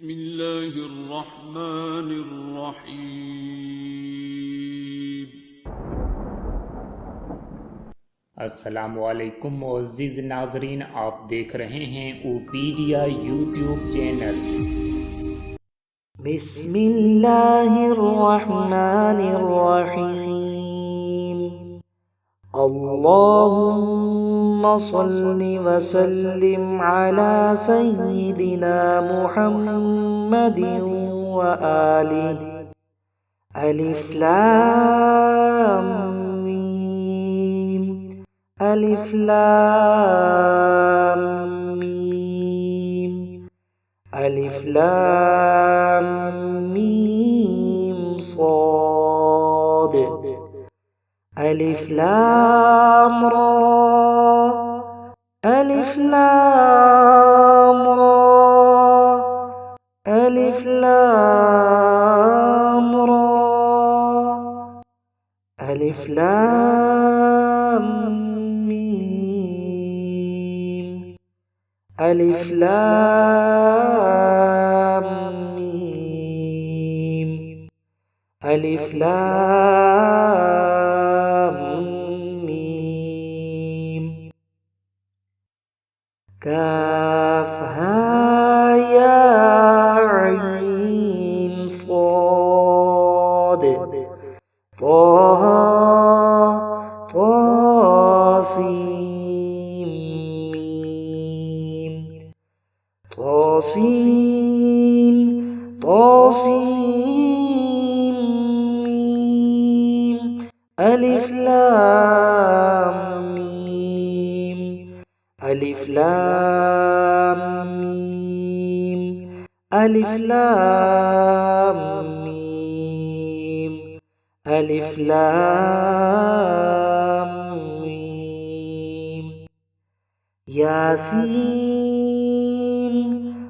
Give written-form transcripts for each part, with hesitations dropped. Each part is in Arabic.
بسم الله الرحمن الرحيم अस्सलामुअलैकुम मुअज़्ज़िज़ नाज़रीन, आप देख रहे हैं ओपीडिया यूट्यूब चैनल। बिस्मिल्लाहिर्रहमानिर्रहीम। अल्लाहुम्मा सल्लि व सल्लिम अला सय्यिदिना मुहम्मदिन व आलिहि। अलिफ लाम मीम, अलिफ लाम मीम, अलिफ लाम मीम صاد, अलिफ लाम را, अलिफ लाम را, अलिफ लाम را, अलिफ लाम मीम, अलिफ लाम मीम, अलिफ लाम मीम, काफ हा या ऐन صاد, طه طاسيم ميم, طاسين طاسيم ميم, ألف لام ميم, ألف لام ميم, ألف لام ميم, ألف لام ميم, ياسين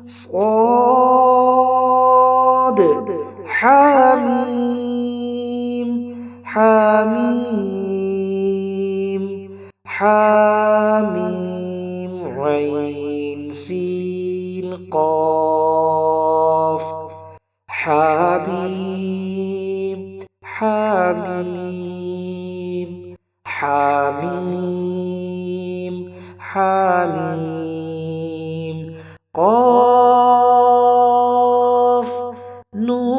صاد حميم حميم حميم, عين سين قاف, حميم حميم حميم حميم, قاف نون.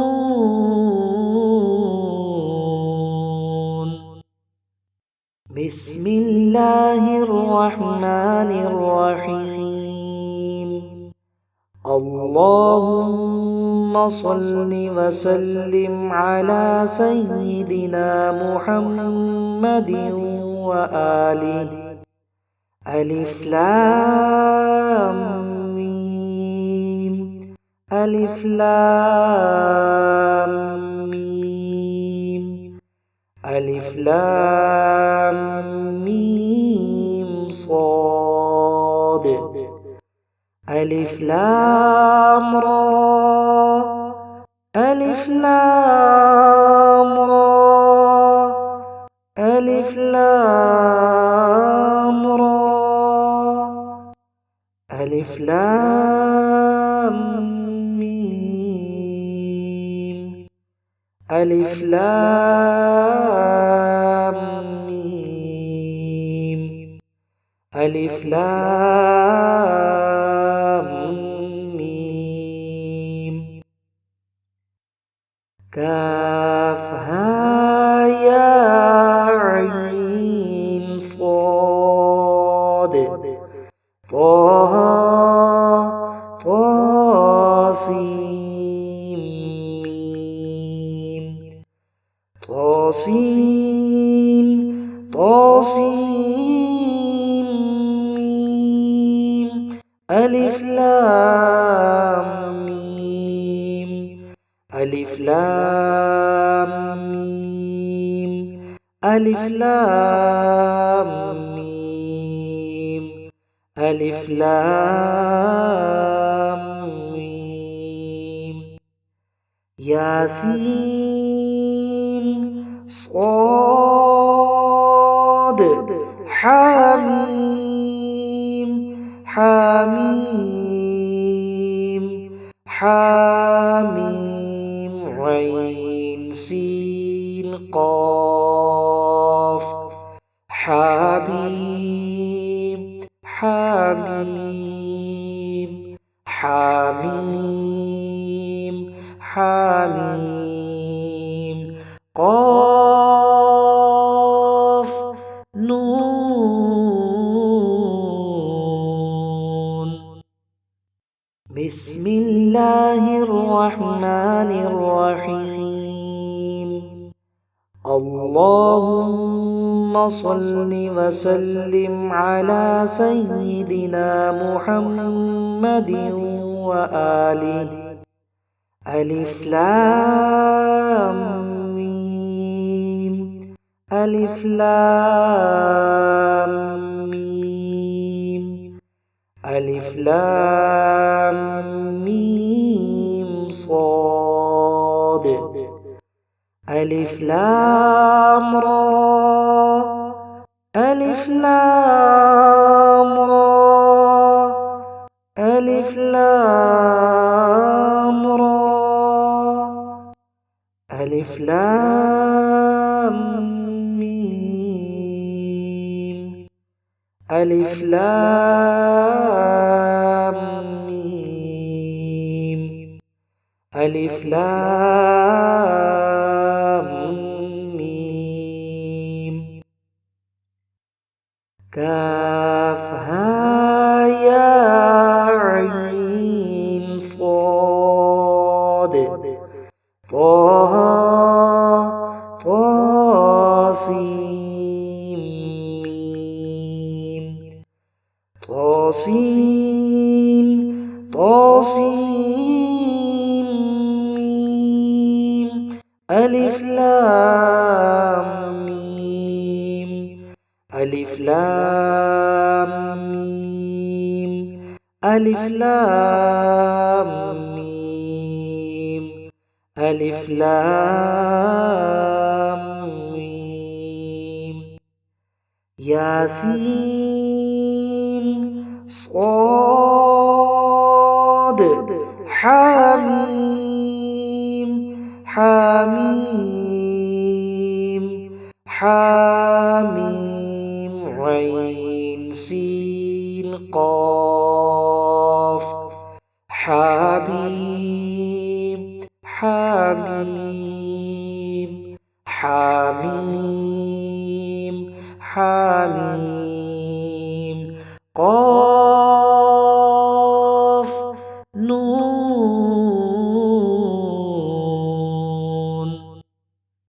بسم الله الرحمن الرحيم. اللهم صل وسلم على سيدنا محمد وآله. ألف لام ميم, ألف لام ميم, ألف لام ميم صاد, ألف لام را, ألف لام را, ألف لام را, ألف لام ميم, ألف لام ميم, ألف لام ميم, كاف ها يا عين صاد, طه طاسيم ميم, طاسين طاسيم ميم, ألف لام ميم, ألف لام ميم, ألف لام ميم, ألف لام ميم, ياسين صاد حميم حميم حاميم عين سين قاف حميم حميم حميم حميم قاف نون. بسم الله الرحمن الرحيم. اللهم صل وسلم على سيدنا محمد وآله. ألف لام ميم ألف لام ميم ألف لام ميم صاد ألف لام را ألف لام را ألف لام را ألف لام ميم ألف لام ميم ألف لام ميم كاف ها يا عين صاد طه طاسيم ميم طاسين طاسيم ميم ألف لام ميم ألف لام ميم ألف لام ميم ألف لام ميم ياسين صاد حميم حميم حميم عين سين قاف حميم حميم حميم حميم قاف نون.